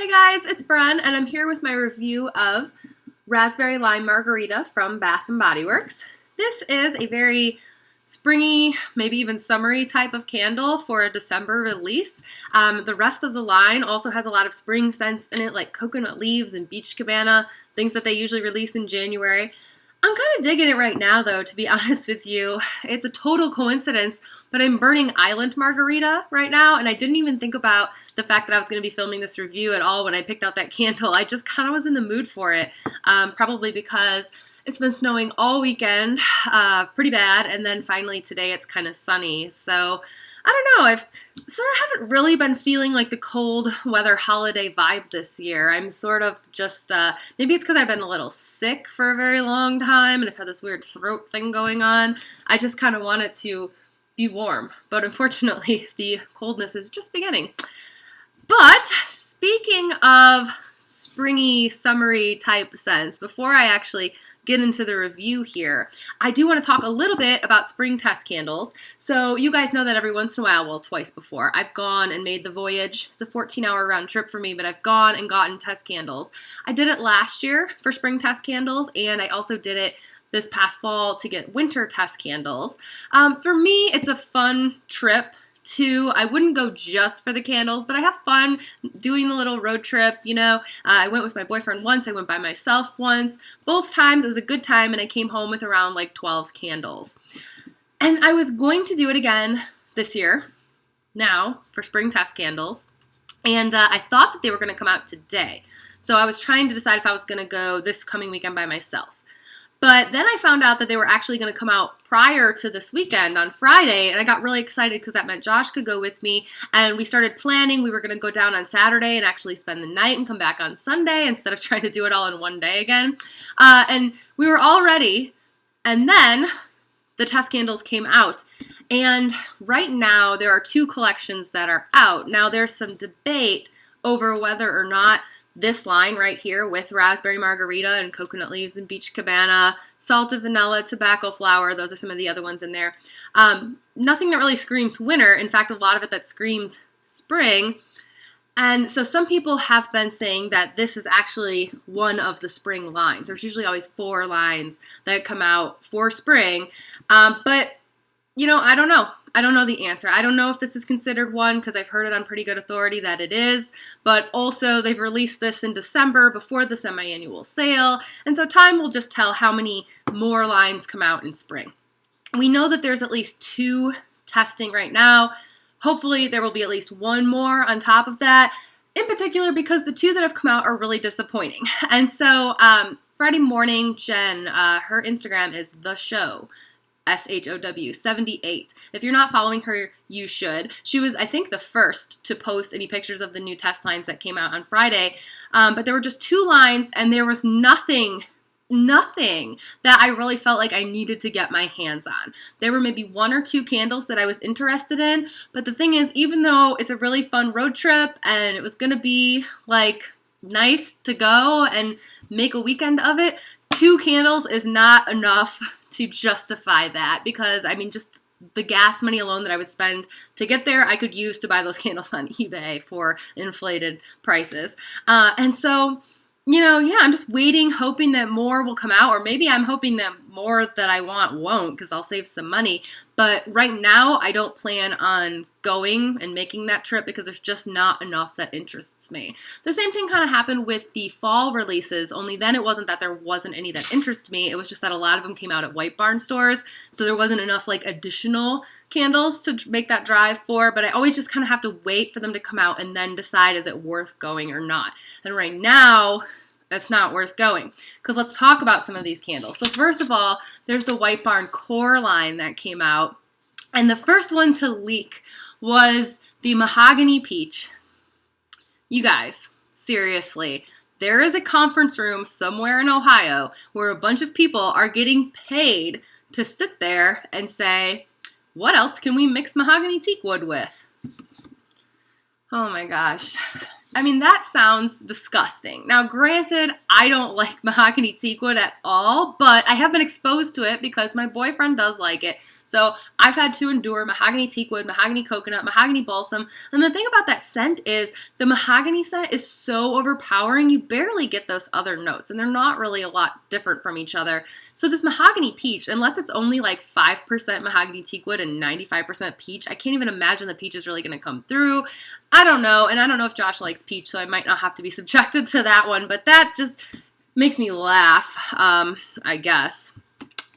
Hey guys, it's Bren, and I'm here with my review of Raspberry Lime Margarita from Bath & Body Works. This is a very springy, maybe even summery type of candle for a December release. The rest of the line also has a lot of spring scents in it, like coconut leaves and beach cabana, things that they usually release in January. I'm kind of digging it right now, though, to be honest with you. It's a total coincidence, but I'm burning Island Margarita right now, and I didn't even think about the fact that I was going to be filming this review at all when I picked out that candle. I just kind of was in the mood for it, probably because it's been snowing all weekend, pretty bad, and then finally today it's kind of sunny, so I don't know, I've sort of haven't really been feeling like the cold weather holiday vibe this year. I'm sort of just, maybe it's because I've been a little sick for a very long time and I've had this weird throat thing going on. I just kind of want it to be warm, but unfortunately the coldness is just beginning. But speaking of springy, summery type scents, before I actually get into the review here, I do want to talk a little bit about spring test candles. So you guys know that every once in a while, well, twice before, I've gone and made the voyage. It's a 14-hour round trip for me, but I've gone and gotten test candles. I did it last year for spring test candles, and I also did it this past fall to get winter test candles. For me, it's a fun trip too. I wouldn't go just for the candles, but I have fun doing the little road trip, you know. I went with my boyfriend once, I went by myself once. Both times it was a good time, and I came home with around like 12 candles. And I was going to do it again this year, now, for spring test candles. And I thought that they were going to come out today. So I was trying to decide if I was going to go this coming weekend by myself. But then I found out that they were actually going to come out prior to this weekend on Friday, and I got really excited because that meant Josh could go with me, and we started planning. We were going to go down on Saturday and actually spend the night and come back on Sunday instead of trying to do it all in one day again. And we were all ready, and then the test candles came out. And right now there are two collections that are out. Now there's some debate over whether or not this line right here with Raspberry Margarita and coconut leaves and beach cabana, salted vanilla, tobacco flower, those are some of the other ones in there. Nothing that really screams winter. In fact, a lot of it that screams spring. And so some people have been saying that this is actually one of the spring lines. There's usually always 4 lines that come out for spring. But, you know, I don't know. I don't know the answer. I don't know if this is considered one because I've heard it on pretty good authority that it is, but also they've released this in December before the semi-annual sale, and so time will just tell how many more lines come out in spring. We know that there's at least 2 testing right now. Hopefully there will be at least 1 more on top of that, in particular because the 2 that have come out are really disappointing. And so Friday morning, Jen, her Instagram is The Show. SHOW 78. If you're not following her, you should. She was, I think, the first to post any pictures of the new test lines that came out on Friday. But there were just 2 lines, and there was nothing that I really felt like I needed to get my hands on. There were maybe 1 or 2 candles that I was interested in, but the thing is, even though it's a really fun road trip and it was going to be like nice to go and make a weekend of it, 2 candles is not enough to justify that, because I mean, just the gas money alone that I would spend to get there, I could use to buy those candles on eBay for inflated prices. And so, you know, yeah, I'm just waiting, hoping that more will come out, or maybe I'm hoping that more that I want won't, because I'll save some money. But right now, I don't plan on going and making that trip because there's just not enough that interests me. The same thing kind of happened with the fall releases, only then it wasn't that there wasn't any that interest me. It was just that a lot of them came out at White Barn stores, so there wasn't enough like additional candles to make that drive for, but I always just kind of have to wait for them to come out and then decide, is it worth going or not? And right now, it's not worth going, because let's talk about some of these candles. So first of all, there's the White Barn Core line that came out, and the first one to leak was the Mahogany Peach. You guys, seriously, there is a conference room somewhere in Ohio where a bunch of people are getting paid to sit there and say, what else can we mix mahogany teak wood with? Oh my gosh. I mean, that sounds disgusting. Now, granted, I don't like mahogany teak wood at all, but I have been exposed to it because my boyfriend does like it. So I've had to endure mahogany teakwood, mahogany coconut, mahogany balsam. And the thing about that scent is the mahogany scent is so overpowering, you barely get those other notes. And they're not really a lot different from each other. So this mahogany peach, unless it's only like 5% mahogany teakwood and 95% peach, I can't even imagine the peach is really going to come through. I don't know. And I don't know if Josh likes peach, so I might not have to be subjected to that one. But that just makes me laugh, I guess.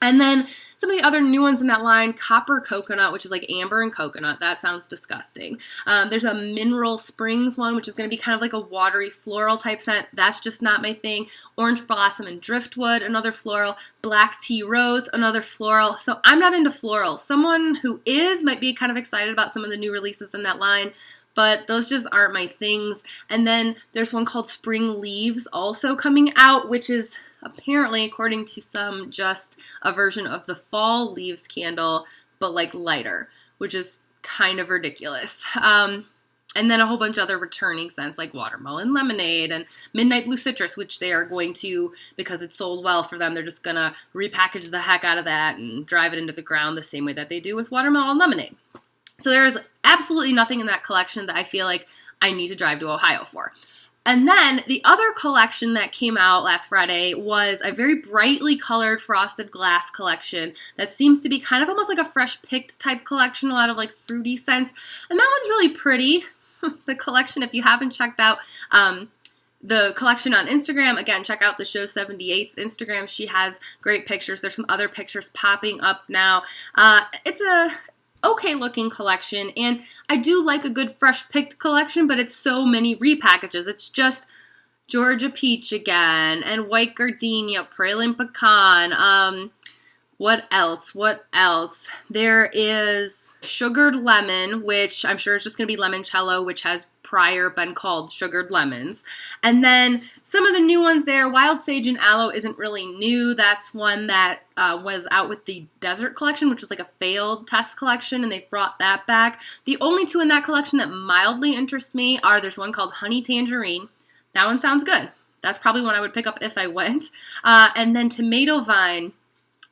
And then some of the other new ones in that line, copper coconut, which is like amber and coconut. That sounds disgusting. There's a mineral springs one, which is going to be kind of like a watery floral type scent. That's just not my thing. Orange blossom and driftwood, another floral. Black tea rose, another floral. So I'm not into florals. Someone who is might be kind of excited about some of the new releases in that line, but those just aren't my things. And then there's one called Spring Leaves also coming out, which is apparently, according to some, just a version of the Fall Leaves candle, but like lighter, which is kind of ridiculous. And then a whole bunch of other returning scents like watermelon lemonade and midnight blue citrus, which they are going to, because it sold well for them, they're just going to repackage the heck out of that and drive it into the ground the same way that they do with watermelon lemonade. So there is absolutely nothing in that collection that I feel like I need to drive to Ohio for. And then the other collection that came out last Friday was a very brightly colored frosted glass collection that seems to be kind of almost like a fresh picked type collection, a lot of like fruity scents. And that one's really pretty. The collection, if you haven't checked out the collection on Instagram, again, check out the Show 78's Instagram. She has great pictures. There's some other pictures popping up now. It's a okay looking collection, and I do like a good fresh picked collection, but it's so many repackages. It's just Georgia Peach again, and White Gardenia, Praline Pecan, what else? There is Sugared Lemon, which I'm sure is just going to be limoncello, which has prior been called Sugared Lemons. And then some of the new ones there, Wild Sage and Aloe isn't really new. That's one that was out with the Desert collection, which was like a failed test collection, and they've brought that back. The only two in that collection that mildly interest me are, there's one called Honey Tangerine. That one sounds good. That's probably one I would pick up if I went. And then Tomato Vine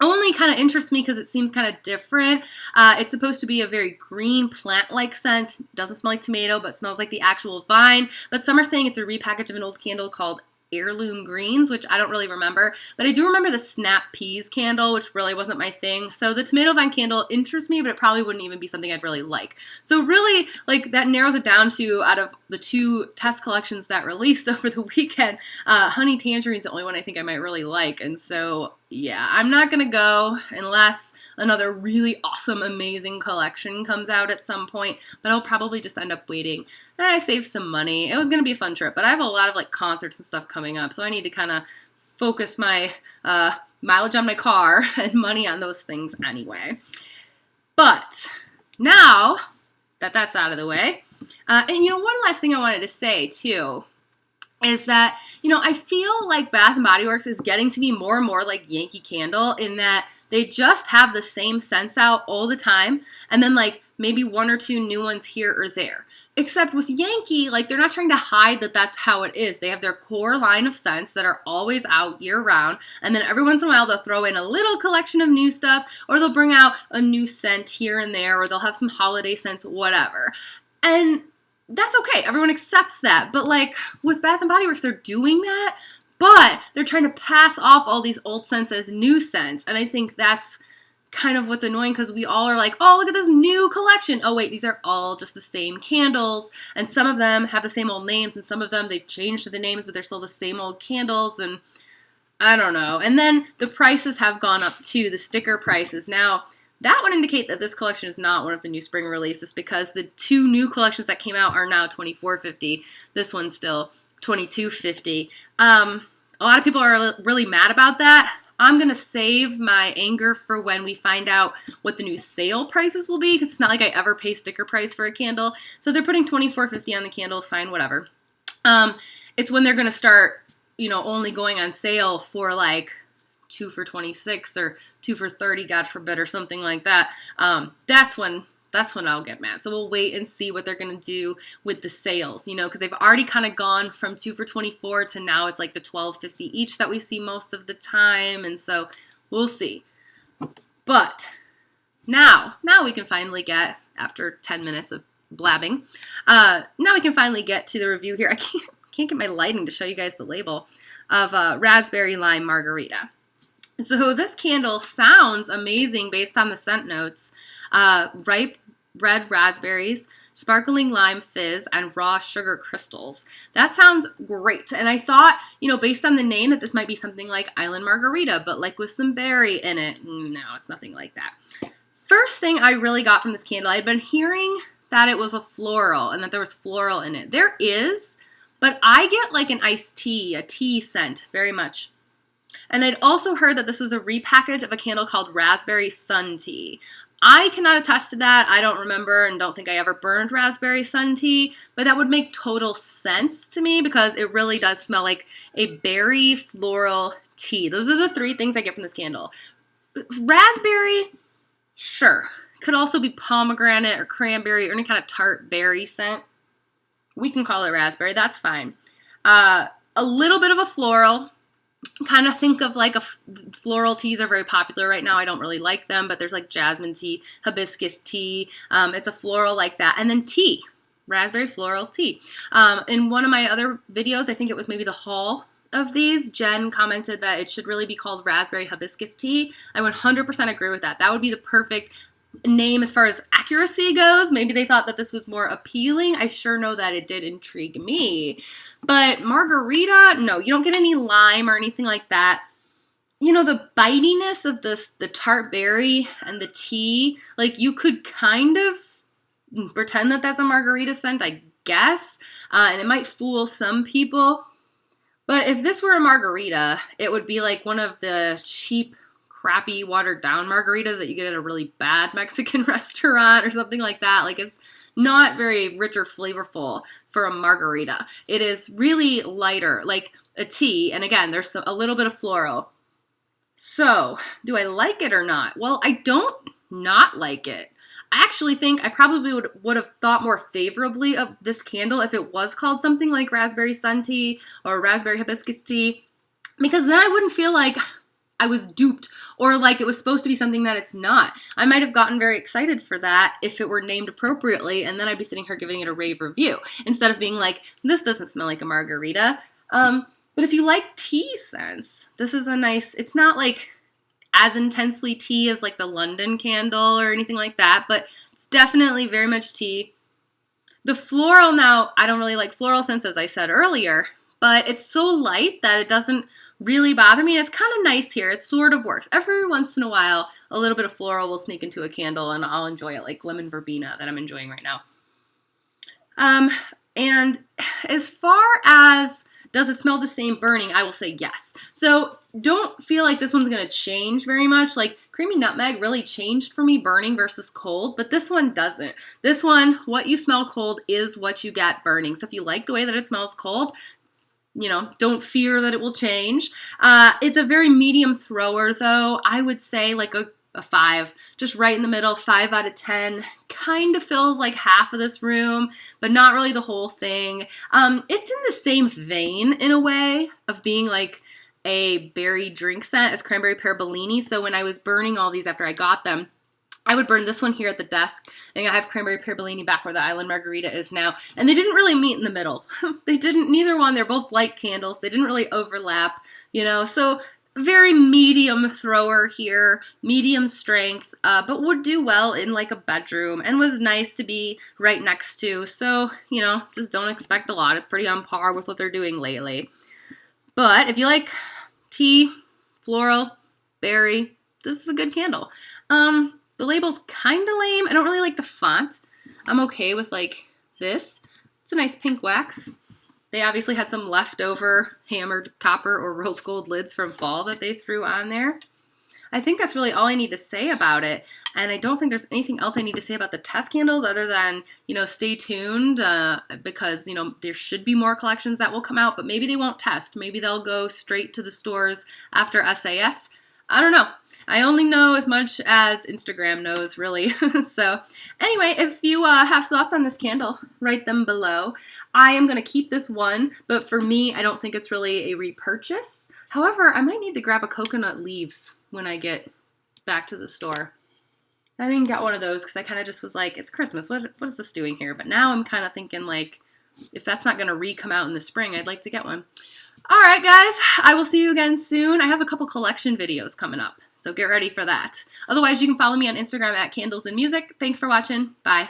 only kind of interests me because it seems kind of different. It's supposed to be a very green plant-like scent. Doesn't smell like tomato, but smells like the actual vine. But some are saying it's a repackage of an old candle called Heirloom Greens, which I don't really remember. But I do remember the Snap Peas candle, which really wasn't my thing. So the Tomato Vine candle interests me, but it probably wouldn't even be something I'd really like. So really, like, that narrows it down to, out of the two test collections that released over the weekend, Honey Tangerine is the only one I think I might really like. And so, yeah, I'm not going to go unless another really awesome, amazing collection comes out at some point, but I'll probably just end up waiting. And I saved some money. It was going to be a fun trip, but I have a lot of like concerts and stuff coming up, so I need to kind of focus my mileage on my car and money on those things anyway. But now that that's out of the way, and one last thing I wanted to say too is that, I feel like Bath & Body Works is getting to be more and more like Yankee Candle in that they just have the same scents out all the time, and then like maybe one or two new ones here or there. Except with Yankee, like, they're not trying to hide that that's how it is. They have their core line of scents that are always out year-round, and then every once in a while they'll throw in a little collection of new stuff, or they'll bring out a new scent here and there, or they'll have some holiday scents, whatever. And that's okay. Everyone accepts that. But, like, with Bath & Body Works, they're doing that, but they're trying to pass off all these old scents as new scents, and I think that's kind of what's annoying, because we all are like, oh, look at this new collection. Oh, wait, these are all just the same candles, and some of them have the same old names, and some of them they've changed the names, but they're still the same old candles, and I don't know. And then the prices have gone up too, the sticker prices. Now, that would indicate that this collection is not one of the new spring releases, because the two new collections that came out are now $24.50. This one's still $22.50. A lot of people are really mad about that. I'm going to save my anger for when we find out what the new sale prices will be, because it's not like I ever pay sticker price for a candle. So they're putting $24.50 on the candles, fine, whatever. It's when they're going to start, only going on sale for like 2 for $26 or 2 for $30, God forbid, or something like that. That's when I'll get mad. So we'll wait and see what they're going to do with the sales, because they've already kind of gone from 2 for $24 to now it's like the $12.50 each that we see most of the time. And so we'll see. But Now we can finally get, after 10 minutes of blabbing, now we can finally get to the review here. I can't get my lighting to show you guys the label of Raspberry Lime Margarita. So this candle sounds amazing based on the scent notes. Ripe red raspberries, sparkling lime fizz, and raw sugar crystals. That sounds great. And I thought, based on the name, that this might be something like Island Margarita, but like with some berry in it. No, it's nothing like that. First thing I really got from this candle, I had been hearing that it was a floral and that there was floral in it. There is, but I get like an iced tea, a tea scent very much. And I'd also heard that this was a repackage of a candle called Raspberry Sun Tea. I cannot attest to that. I don't remember and don't think I ever burned Raspberry Sun Tea, but that would make total sense to me because it really does smell like a berry floral tea. Those are the three things I get from this candle. Raspberry, sure. Could also be pomegranate or cranberry or any kind of tart berry scent. We can call it raspberry. That's fine. A little bit of a floral. Kind of think of like floral teas are very popular right now. I don't really like them, but there's like jasmine tea, hibiscus tea. It's a floral like that. And then tea, raspberry floral tea. In one of my other videos, I think it was maybe the haul of these, Jen commented that it should really be called raspberry hibiscus tea. I 100% agree with that. That would be the perfect name as far as accuracy goes. Maybe they thought that this was more appealing. I sure know that it did intrigue me. But margarita, no, you don't get any lime or anything like that. The bitiness of the tart berry and the tea, like you could kind of pretend that that's a margarita scent, I guess. And it might fool some people. But if this were a margarita, it would be like one of the cheap, crappy, watered-down margaritas that you get at a really bad Mexican restaurant or something like that. Like, it's not very rich or flavorful for a margarita. It is really lighter, like a tea, and again, there's a little bit of floral. So, do I like it or not? Well, I don't not like it. I actually think I probably would have thought more favorably of this candle if it was called something like Raspberry Sun Tea or Raspberry Hibiscus Tea, because then I wouldn't feel like I was duped or like it was supposed to be something that it's not. I might have gotten very excited for that if it were named appropriately, and then I'd be sitting here giving it a rave review instead of being like, this doesn't smell like a margarita. But if you like tea scents, this is a nice, it's not like as intensely tea as like the London candle or anything like that, but it's definitely very much tea. The floral now, I don't really like floral scents as I said earlier, but it's so light that it doesn't really bother me. It's kind of nice here. It sort of works. Every once in a while, a little bit of floral will sneak into a candle and I'll enjoy it, like lemon verbena that I'm enjoying right now. And as far as does it smell the same burning, I will say yes. So don't feel like this one's going to change very much. Like creamy nutmeg really changed for me burning versus cold, but this one doesn't. This one, what you smell cold is what you get burning. So if you like the way that it smells cold, don't fear that it will change. It's a very medium thrower, though. I would say like a 5, just right in the middle, 5 out of 10. Kind of fills like half of this room, but not really the whole thing. It's in the same vein, in a way, of being like a berry drink scent as Cranberry Pear Bellini. So when I was burning all these after I got them, I would burn this one here at the desk, and I have Cranberry Pear Bellini back where the Island Margarita is now. And they didn't really meet in the middle. They didn't, neither one. They're both light candles. They didn't really overlap, so very medium thrower here, medium strength, but would do well in like a bedroom and was nice to be right next to. So, just don't expect a lot. It's pretty on par with what they're doing lately. But if you like tea, floral, berry, this is a good candle. The label's kind of lame. I don't really like the font. I'm okay with like this. It's a nice pink wax. They obviously had some leftover hammered copper or rose gold lids from fall that they threw on there. I think that's really all I need to say about it. And I don't think there's anything else I need to say about the test candles other than, stay tuned because, there should be more collections that will come out, but maybe they won't test. Maybe they'll go straight to the stores after SAS. I don't know. I only know as much as Instagram knows, really. So anyway, if you have thoughts on this candle, write them below. I am going to keep this one, but for me, I don't think it's really a repurchase. However, I might need to grab a coconut leaves when I get back to the store. I didn't get one of those because I kind of just was like, it's Christmas. What is this doing here? But now I'm kind of thinking, like, if that's not going to come out in the spring, I'd like to get one. All right, guys. I will see you again soon. I have a couple collection videos coming up, so get ready for that. Otherwise, you can follow me on Instagram at Candles and Music. Thanks for watching. Bye.